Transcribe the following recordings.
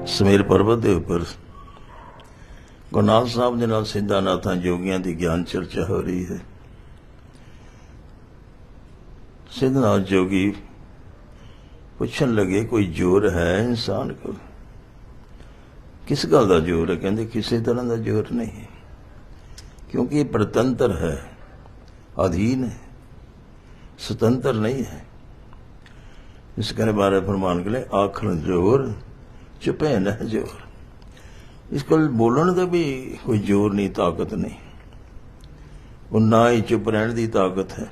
ਸਮੇਰ ਪਰਬਤ ਦੇ ਉੱਪਰ ਗੁਰੂ ਨਾਨਕ ਸਾਹਿਬ ਦੇ ਨਾਲ ਸਿੱਧਾਂ ਨਾਥਾਂ ਜੋਗੀਆਂ ਦੀ ਗਿਆਨ ਚਰਚਾ ਹੋ ਰਹੀ ਹੈ। ਸਿੱਧਨਾਥ ਜੋਗੀ ਪੁੱਛਣ ਲੱਗੇ ਕੋਈ ਜ਼ੋਰ ਹੈ ਇਨਸਾਨ ਕੋਲ? किस गल का जोर है? कहते किसी तरह का जोर नहीं, क्योंकि प्रतंत्र है, अधीन है, स्वतंत्र नहीं है। इस कहने बारे फरमान के लिए आखर जोर चुपे न जोर। इसको बोलने का भी कोई जोर नहीं, ताकत नहीं, और ना ही चुप रहने की ताकत है,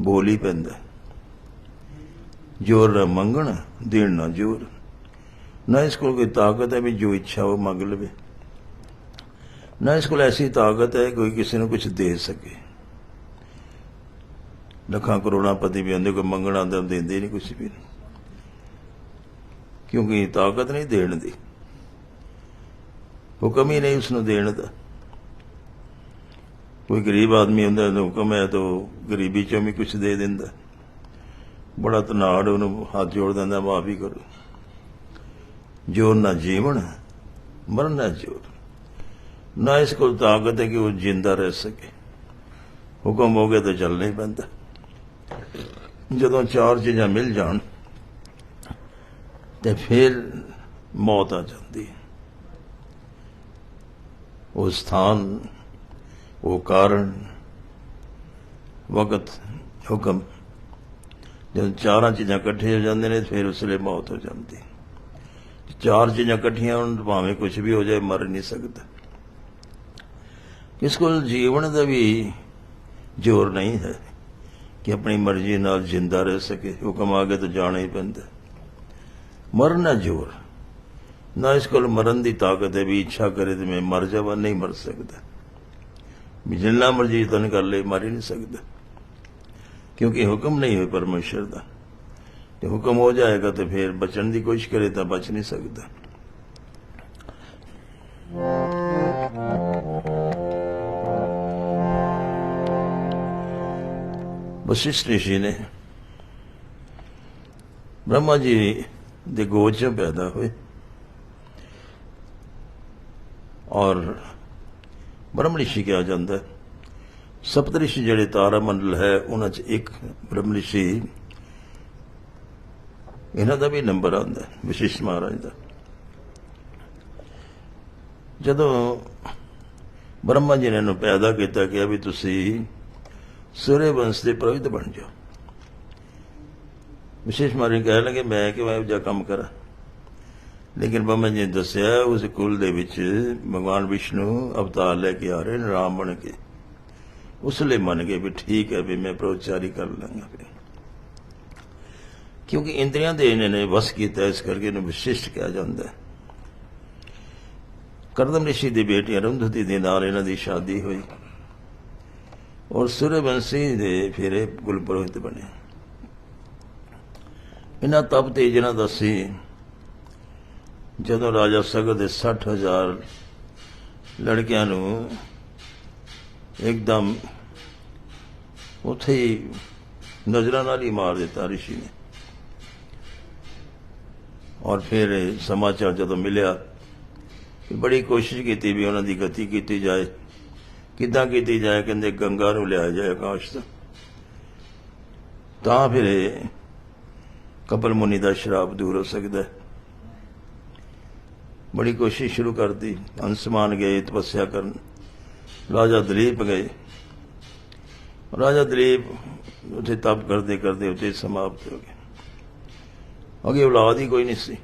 बोल ही पैंदा। जोर ना मंगण देण ना जोर, ना इसको कोई ताकत है भी जो इच्छा वो मंग लवे, ना इसको ऐसी ताकत है कोई किसी ने कुछ दे सके। लखां करोड़ापति भी आंदे, कोई मंगण आंदा देंदे नहीं कुछ भी, क्योंकि ताकत नहीं देण दी, हुक्म ही नहीं उसनूं देण दा। कोई गरीब आदमी हुंदा तो हुक्म है तो गरीबी चों भी कुछ दे दिंदा, बड़ा धनाड़ उहनूं हाथ जोड़ दिंदा माफ़ी करो। जोर ना जीवन मरण ना जोर, ना इसको ताकत है कि वो जिंदा रह सके। हुक्म हो गया तो चल नहीं पैंदा। जदों चार चीज़ां मिल जान तो फिर मौत आ जाती है। वो स्थान, वो कारण, वक्त, हुक्म, जब चार चीज़ां इकट्ठे हो जाते हैं फिर उसले मौत हो जाती है। चार चीज़ां इकट्ठियां होण भावें कुछ भी हो जाए, मर नहीं सकता। इसको जीवन का भी जोर नहीं है कि अपनी मर्जी नाल जिंदा रह सके। हुक्म आ गया तो जाना ही पैंदा। मरना जोर, ना इसको मरण की ताकत है भी इच्छा करे तो मैं मर जावा, नहीं मर सकता। भी जिन्ना मर्जी यतन कर ले मर ही नहीं सकता, क्योंकि हुक्म नहीं हुए परमेश्वर का। तो हुक्म हो जाएगा तो फिर बचने की कोशिश करे तो बच नहीं सकता। वशिष्ठ ऋषि ने ब्रह्मा जी दे गोद च पैदा हुए, और ब्रह्म ऋषि कहा जाता है। सप्त ऋषि जिहड़े तारा मंडल है उन्हां च एक ब्रह्म ऋषि, इन्हां दा भी नंबर आंदा है वशिष्ठ महाराज का। जदों ब्रह्मा जी ने इन्हूं पैदा किया कि भी तुसी सूर्यवंश के पुरोहित बन जाओ। वशिष्ठ महाराज कह लगे मैं कि मैं इहो काम करा, लेकिन ब्रह्मा जी ने दस्सिया उस कुल दे विच भगवान विष्णु अवतार लैके आ रहे राम बन के। उसले मन गए भी ठीक है भी मैं प्रोचारी कर लांगा, क्योंकि इंद्रियां दे इन्होंने वस किया, इस करके इन्हें विशिष्ट कहा जाता है। करदम ऋषि की बेटी अरुंधति के नाल इन्हां दी शादी हुई, और सूर्यवंशी दे फिर कुल पुरोहित बने। इन्हां तप तेज इन्हां दा सी, जदों राजा सगद दे 60,000 लड़कियां नूं एकदम उत्थे ही नजरां नाल ही मार दिता ऋषि ने। और फिर समाचार जदों मिलिया कि बड़ी कोशिश की भी उन्होंने गति की जाए, किदां की जाए, कहते गंगा नूं लिया जाए आकाश तो फिर कपिल मुनि का श्राप दूर हो सकता है। बड़ी कोशिश शुरू कर दी। अंशमान गए तपस्या करन, राजा दिलीप गए। राजा दिलीप उसे तप करते करते उसे समाप्त हो गए, अगे औलाद ही कोई नहीं सी।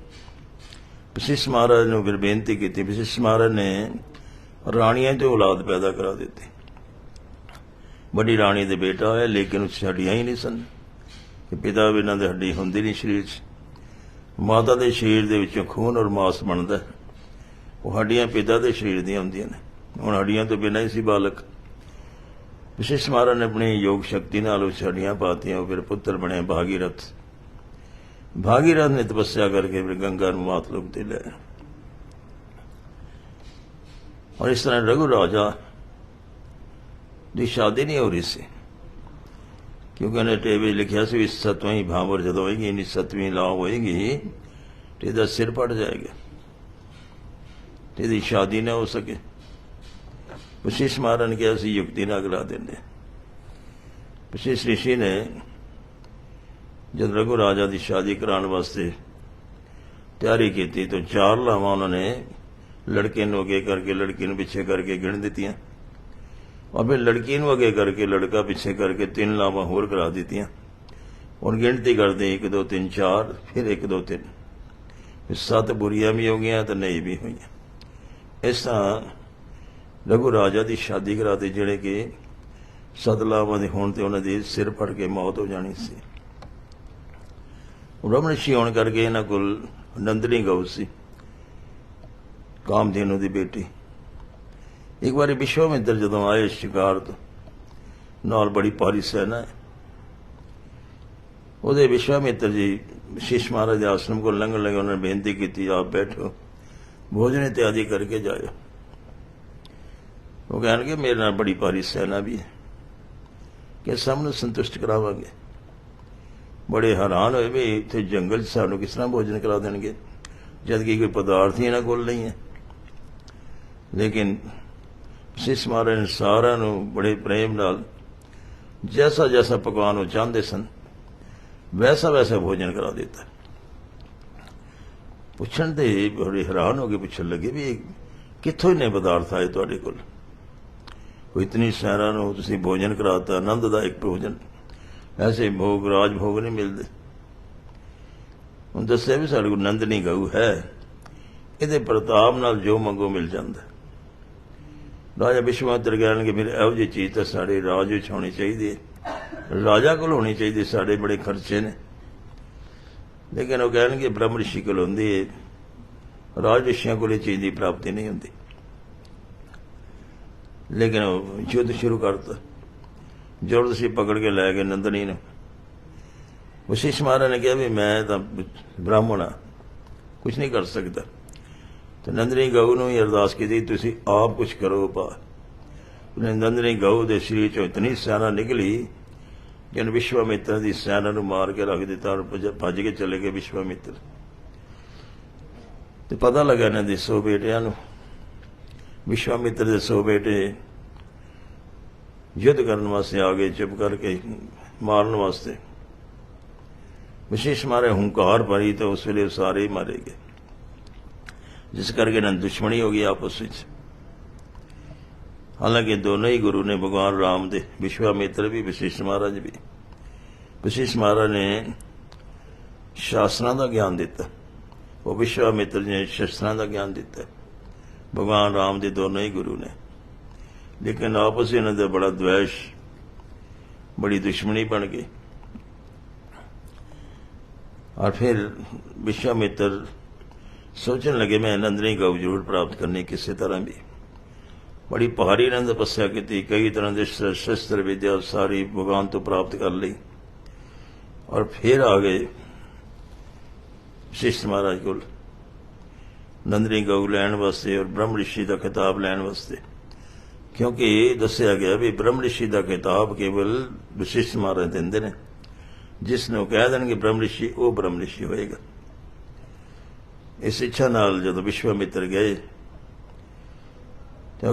वशिष्ठ महाराज ने फिर बेनती की। वशिष्ठ महाराज ने राणियां तो औलाद पैदा करा दी। बड़ी राणी दे बेटा है, लेकिन उस हड्डियां ही नहीं सन कि पिता बिना दे हड्डी होंदी नहीं शरीर च। माता के शरीर दे विचों खून और मांस बनता है, वो हड्डियां पिता के शरीर दी होंदियां ने। हुण हड्डियां तो बिना ही सी बालक। वशिष्ठ महाराज ने अपनी योग शक्ति नाल उस हड्डियां पातियां, फिर पुत्र बने भागीरथ। भागीरथ ने तपस्या करके फिर गंगा मातलोक ते ले। और इस तरह रघु राजा की शादी नहीं हो रही सी, क्योंकि उन्हें टेबे लिखा सी 7वीं भांवर जदों होएगी, 7वीं लाव होएगी तो इसका सिर पड़ जाएगा। तो यदि शादी ना हो सके, वशिष्ठ महाराज ने कहा असीं युक्ति ना करा देंगे। वशिष्ठ ऋषि ने जब रघु राजा की शादी कराने वास्ते तैयारी की तो 4 लावां उन्होंने लड़के नूं अगे करके लड़की नूं पिछे करके गिण दित्तियां, और फिर लड़की नूं अगे करके लड़का पिछे करके 3 लावां होर करा दित्तियां। और गिणती करते 1 2 3 4, फिर 1 2 3, 7 बुरियां भी हो गई तो नहीं भी हुई। इस तरह रघु राजा की शादी कराते जिहड़े कि 7 लावां दे होण ते उन्हां दी सिर फड़ के मौत हो जानी सी। ब्रह्म ऋषि होने करके इन्हां कोल नंदनी गऊ सी, कामधेनु की बेटी। एक बार विश्वामित्र जदों आए शिकार तो नाल बड़ी भारी सेना है, उहदे विश्वामित्र जी वशिष्ठ महाराज के आश्रम को लंघन लगे। उन्होंने बेनती की आप बैठो, भोजन इत्यादि करके जाओ। वो कह मेरे नाल बड़ी भारी सेना भी है कि सबनूं संतुष्ट करावांगे। बड़े हैरान होए भी इत्थे जंगल सानूं किस तरह भोजन करा देणगे जबकि कोई पदार्थ ही इन्हां कोल नहीं है। लेकिन वशिष्ठ महाराज ने सारिਆਂ ਨੂੰ बड़े प्रेम नाल जैसा जैसा पकवान वो चाहते सन वैसा वैसा भोजन करा देता। पुछण ते बड़े हैरान हो गए, पुछण लगे भी कित्थों इन्ने पदार्थ आए तुहाडे कोल, कोई इतनी सैना नूं तुसीं भोजन कराता, आनंददायक भोजन, ऐसे भोग राज भोग नहीं मिलते। हुण दस्सिया भी साडे कोल नंदनी गऊ है, इहदे प्रताप नाल जो मंगो मिल जांदा। राजा विश्वामित्र कहणगे फिर इहो जी चीज़ तो साडे राज विच होनी चाहिए, राजा कोल होनी चाहिए, साडे बड़े खर्चे ने। लेकिन वो कहणगे ब्रह्म ऋषि कोल हुंदी है, राज ऋषियों कोल चीज़ की प्राप्ति नहीं होंदी। लेकिन युद्ध शुरू करता, जबरदस्ती पकड़ के लै गए नंदनी ने। वशिष्ठ महाराज ने कहा भी मैं तो ब्राह्मण हाँ, कुछ नहीं कर सकता। तो नंदनी गऊ ने ही अरदास की तुसीं आप कुछ करो पा। उन्हें नंदनी गऊ के शरीर चो इतनी सेना निकली जिन विश्वामित्र की सेना नूं मार के रख दिता और भज के चले गए विश्वामित्र। तो पता लगा इन्हां दे 100 बेटियां नूं, विश्वामित्र के 100 बेटे युद्ध करने वास्ते आ गए, चुप करके मारने वास्ते। वशिष्ठ महाराज हुंकार भरी तो उस वेले सारे ही मारे गए, जिस करके इन्हां दुश्मनी हो गई आपस में। हालांकि दोनों ही गुरु ने भगवान राम दे, विश्वामित्र भी वशिष्ठ महाराज भी। वशिष्ठ महाराज ने शास्त्रां दा ज्ञान दिता, वो विश्वामित्र ने शस्त्रां दा ज्ञान दिता। भगवान राम दे दोनों ही गुरु ने, लेकिन आपस में इन्हां दा बड़ा द्वेष, बड़ी दुश्मनी बन गई। और फिर विश्वामित्र सोचने लगे मैं नंदनी गऊ जरूर प्राप्त करनी किसी तरह भी। बड़ी भारी इन्होंने तपस्या की, कई तरह के शस्त्र विद्या सारी भगवान तो प्राप्त कर ली। और फिर आ गए वशिष्ठ महाराज को नंदनी गऊ लैन वास्ते और ब्रह्म ऋषि का खिताब लैन वास्ते, क्योंकि दसिया गया भी ब्रह्म ऋषि का खिताब केवल वशिष्ठ महाराज देंदे ने। जिसने कह देंगे ब्रह्म ऋषि, वो ब्रह्म ऋषि होएगा। इस इच्छा नाल जब विश्वामित्र गए तो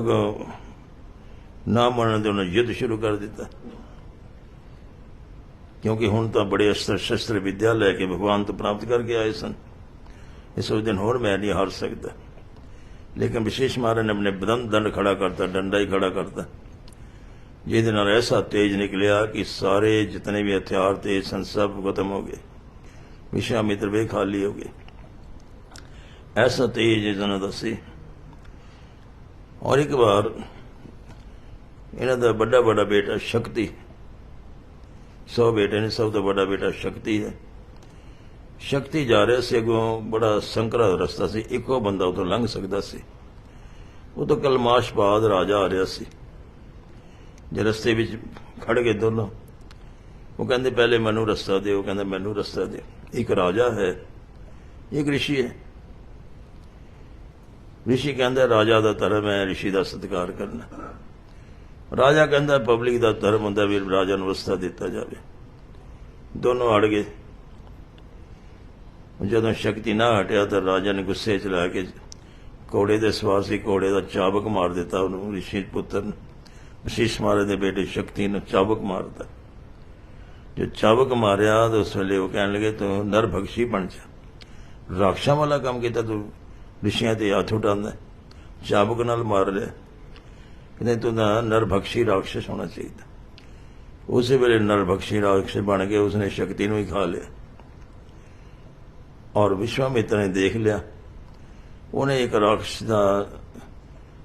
ना मनने उन्होंने युद्ध शुरू कर दिता, क्योंकि हुण तो बड़े अस्त्र शस्त्र विद्या लैके भगवान तो प्राप्त करके आए सन। इस दिन होर मैं नहीं हार सकता। लेकिन वशिष्ठ महाराज ने अपने दंड खड़ा करता, डंडा ही खड़ा करता, जिहदे नाल ऐसा तेज निकलिया कि सारे जितने भी हथियार थे सन सब खत्म हो गए। विश्वामित्र वे खाली हो गए, ऐसा तेज इन्होंने दसी। और एक बार इन्हों का बड़ा बड़ा बेटा शक्ति, 100 बेटे ने, सब तो बड़ा बेटा शक्ति है। शक्ति जा रहा से अगों बड़ा संकरा रस्ता से, एको बंदा उतो लंघ सकता सी। वो तो कलमाशबाद राजा आ रहा सी, जो रस्ते में खड़ गए दोनों। वो कहते पहले मैनू रस्ता दे, वो कहते मैनू रस्ता दे। एक राजा है, एक ऋषि है। ऋषि कहता राजा का धर्म है ऋषि का सत्कार करना। राजा कहता पब्लिक का धर्म होंदा भी राजा नूं रस्ता दिता जाए। दोनों अड़ गए। जदों शक्ति ना हटिया तो राजा ने गुस्से च लै के घोड़े के सवार से घोड़े का चाबक मार दिता उन्होंने ऋषि पुत्र वशिष्ठ महाराज के बेटे शक्ति ने चाबक मारता। जो चाबक मारिया तो उस वे वो कह लगे तू नरभक्षी बन जा, राक्षसा वाला काम किया तू ऋषियों से हाथ उठांदा चाबक नाल मार लिया, कहते तू नरभक्षी राक्षस होना चाहिए। उस वेले नरभक्षी राक्षस बन गए, उसने शक्ति को ही खा लिया। और विश्वामित्र ने देख लिया, उन्हें एक राक्षस का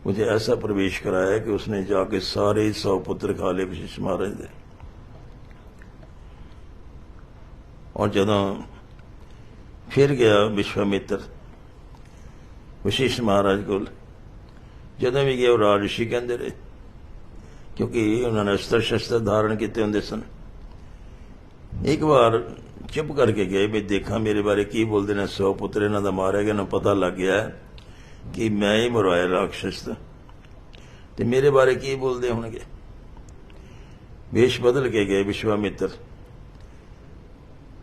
मुझे ऐसा प्रवेश कराया कि उसने जाके सारे 100 पुत्र खा लिए वशिष्ठ महाराज दे। और जदों फिर गया विश्वामित्र वशिष्ठ महाराज को, जदों भी गया राज ऋषि कहते रहे, क्योंकि उन्होंने अस्त्र शस्त्र धारण किए होंगे सन। एक बार चुप करके गए भी देखा मेरे बारे की बोलते ने, 100 पुत्र इन्हों का मारा गया, इन्होंने पता लग गया कि मैं ही मरवाया राक्षस तो मेरे बारे की बोलते होंगे। वेश बदल के गए विश्वामित्र,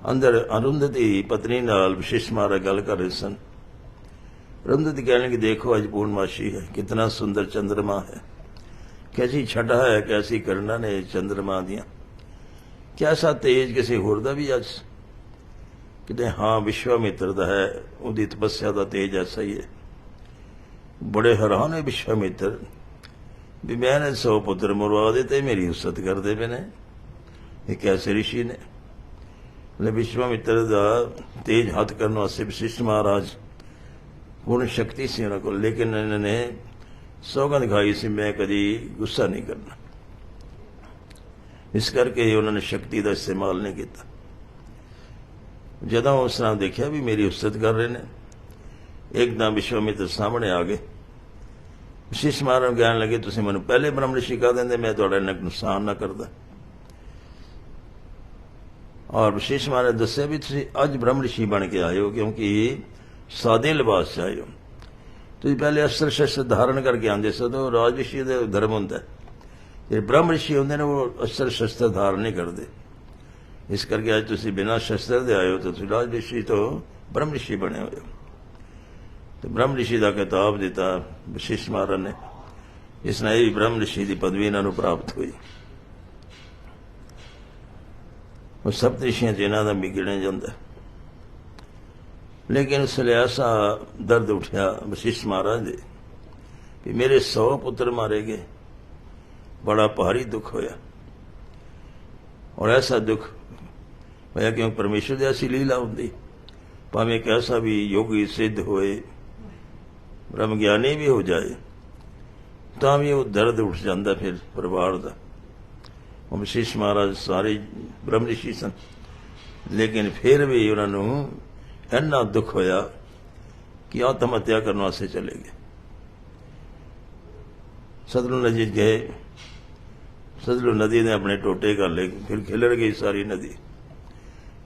अंदर अरुंधति पत्नी नाल वशिष्ठ महाराज गल कर रहे सन। अरुंधति कहने की देखो आज पूर्णमासी है, कितना सुंदर चंद्रमा है, कैसी छटा है, कैसी करना ने चंद्रमा दियां, कैसा तेज किसी होर दा भी अज कहते हाँ विश्वामित्र का है, उदी तपस्या का तेज ऐसा ही है। बड़े हैरान है विश्वामित्र भी मैंने 100 पुत्र मरवा देते, मेरी उस्सत करते पे ने, ये कैसे ऋषि ने। विश्वामित्र का तेज हाथ करने वास्ते वशिष्ठ महाराज पूर्ण शक्ति सी उन्होंने को, लेकिन इन्होंने सौगंध खाई सी मैं कभी गुस्सा नहीं करना, इस करके उन्होंने शक्ति का इस्तेमाल नहीं किया। जदों उस तरह देखा भी मेरी उस्सत कर रहे हैं, एकदम विश्वामित्र सामने आ गए। वशिष्ठ महाराज कहने लगे तुम मैं पहले ब्रह्म ऋषि कह देंगे, मैं थोड़ा नुकसान ना करता। और वशिष्ठ महाराज दसिया भी तुम अज ब्रह्म ऋषि बन के आए हो, क्योंकि सादे लिबास आए हो। तुम पहले अस्त्र शस्त्र धारण करके आते सो, तो राज ऋषि का धर्म होंगे, जो ब्रह्म ऋषि होंगे ने वो अस्त्र शस्त्र धारण नहीं करते। इस करके अज तुम बिना शस्त्र दे आए हो, तो राज ऋषि तो ब्रह्म ऋषि बने हुए हो। तो ब्रह्म ऋषि का खिताब दिता वशिष्ठ महाराज ने, इसने यही ब्रह्म ऋषि की पदवी इन्हों प्राप्त हुई। वो सप्त ऋषियों इन्हों का भी गिणिया जाता है। लेकिन उसले ऐसा दर्द उठा वशिष्ठ महाराज दे कि मेरे 100 पुत्र मारे गए, बड़ा भारी दुख होया। और ऐसा दुख होया क्योंकि परमेश्वर की ऐसी लीला होंगी, भावें एक ऐसा भी योगी सिद्ध होए, ब्रह्म ज्ञानी भी हो जाए, तो भी वो दर्द उठ जाता फिर परिवार का। वशिष्ठ महाराज सारे ब्रह्म ऋषि सन, लेकिन फिर भी उन्होंने इन्ना दुख होया कि आत्म हत्या करने वास्ते चले गए। सतलुज नदी गए, सतलुज नदी ने अपने टोटे कर ले, फिर खिलर गई सारी नदी।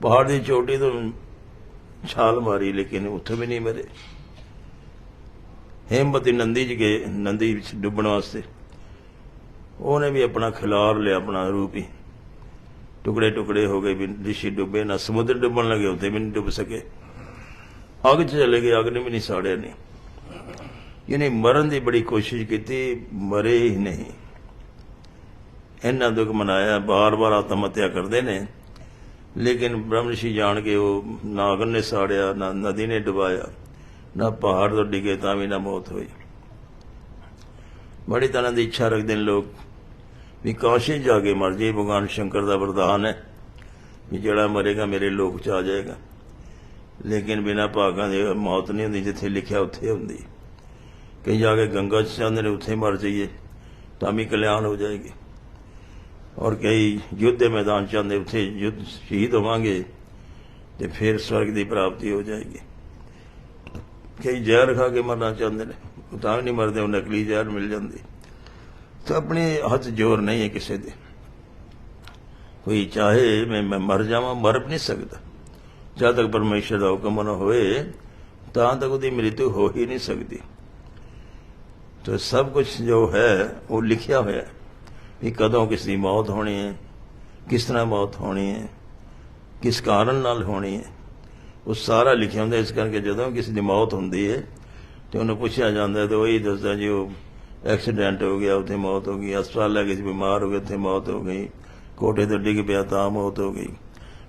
पहाड़ की चोटी तो छाल मारी, लेकिन उत्थे भी नहीं मरे। हेमवती नंदी च गए, नंदी डुबण वास्ते, उन्हें भी अपना खिलार लिया, अपना रूप ही टुकड़े टुकड़े हो गए। भी ऋषि डुबे ना, समुद्र डुबन लगे, उत्थे भी नहीं डुब सके। अग च चले गए, अग ने भी नहीं साड़िया नहीं। यानी मरण की बड़ी कोशिश की, मरे ही नहीं। इन्ना दुख मनाया, बार बार आत्म हत्या करते ने, लेकिन ब्रह्म ऋषि जान के वो ना अग ने साड़िया, ना नदी ने डुबाया, ना पहाड़ तो डिगे ता भी ना मौत हुई। बड़ी तरह की इच्छा रखते हैं लोग भी काशी जाके मर जाए। भगवान शंकर का वरदान है भी जड़ा मरेगा मेरे लोक च आ जाएगा, लेकिन बिना भागों के मौत नहीं होंगी, जिथे लिखा उत्थे होंगी। कहीं जाके गंगा चाहते हैं उत्थे मर जाइए तो भी कल्याण हो जाएगी, और कई युद्ध के मैदान चाहते उत्थे युद्ध शहीद होवांगे तो फिर स्वर्ग की प्राप्ति हो जाएगी। कई जहर खा के मरना चाहते हैं, तो भी नहीं मरते, नकली जहर मिल जाती। तो अपने हथ जोर नहीं है किसी दे। कोई चाहे मैं मर जावा, मर भी नहीं सकता जब तक परमेश्वर का हुक्म न होए, तक उसकी मृत्यु हो ही नहीं सकती। तो सब कुछ जो है वो लिखा हुआ है कि कदों किसी मौत होनी है, किस तरह मौत होनी है, किस कारण नाल होनी है, वो सारा लिखा होंगे। इस करके जो किसी की मौत होंगी है ਤੇ ਉਹਨੂੰ ਪੁੱਛਿਆ ਜਾਂਦਾ ਤੇ ਉਹੀ ਦੱਸਦਾ ਜੀ ਉਹ ਐਕਸੀਡੈਂਟ ਹੋ ਗਿਆ, ਉੱਥੇ ਮੌਤ ਹੋ ਗਈ, ਹਸਪਤਾਲ ਲੈ ਗਏ ਸੀ, ਬਿਮਾਰ ਹੋ ਗਏ, ਉੱਥੇ ਮੌਤ ਹੋ ਗਈ, ਕੋਠੇ ਤੇ ਡਿੱਗ ਪਿਆ ਤਾਂ ਮੌਤ ਹੋ ਗਈ,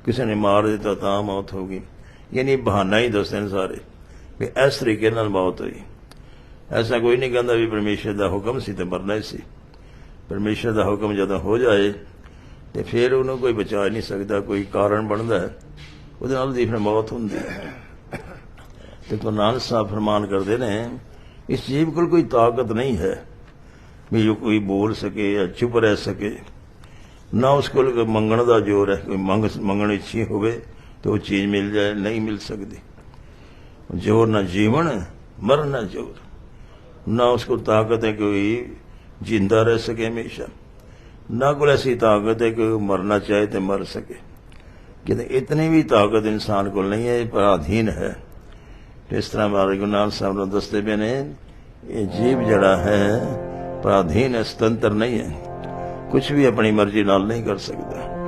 ਕਿਸੇ ਨੇ ਮਾਰ ਦਿੱਤਾ ਤਾਂ ਮੌਤ ਹੋ ਗਈ। ਯਾਨੀ ਬਹਾਨਾ ਹੀ ਦੱਸਦੇ ਨੇ ਸਾਰੇ ਵੀ ਇਸ ਤਰੀਕੇ ਨਾਲ ਮੌਤ ਹੋਈ। ਐਸਾ ਕੋਈ ਨਹੀਂ ਕਹਿੰਦਾ ਵੀ ਪਰਮੇਸ਼ਰ ਦਾ ਹੁਕਮ ਸੀ ਤੇ ਮਰਨਾ ਹੀ ਸੀ। ਪਰਮੇਸ਼ਰ ਦਾ ਹੁਕਮ ਜਦੋਂ ਹੋ ਜਾਏ ਤੇ ਫਿਰ ਉਹਨੂੰ ਕੋਈ ਬਚਾ ਨਹੀਂ ਸਕਦਾ, ਕੋਈ ਕਾਰਨ ਬਣਦਾ ਹੈ, ਉਹਦੇ ਨਾਲ ਦੀ ਫਿਰ ਮੌਤ ਹੁੰਦੀ ਹੈ। ਤੇ ਗੁਰੂ ਨਾਨਕ ਸਾਹਿਬ ਫਰਮਾਨ ਕਰਦੇ ਨੇ ਇਸ ਜੀਵ ਕੋਲ ਕੋਈ ਤਾਕਤ ਨਹੀਂ ਹੈ ਵੀ ਜੋ ਕੋਈ ਬੋਲ ਸਕੇ ਜਾਂ ਚੁੱਪ ਰਹਿ ਸਕੇ, ਨਾ ਉਸ ਕੋਲ ਮੰਗਣ ਦਾ ਜ਼ੋਰ ਹੈ, ਕੋਈ ਮੰਗਣ ਇੱਛੀ ਹੋਵੇ तो वो चीज मिल जाए, नहीं मिल सकती। जोर न जीवन मर न जोर, ना उसको ताकत है कोई जिंदा रह सके हमेशा, ना कोई ऐसी ताकत है कि मरना चाहे तो मर सके। कहते इतनी भी ताकत इंसान को नहीं है, पराधीन है। तो इस तरह हमारे गुरु नानक साहब ने दसते पे ने ये जीव जड़ा है पराधीन है, स्वतंत्र नहीं है, कुछ भी अपनी मर्जी नाल नहीं कर सकता।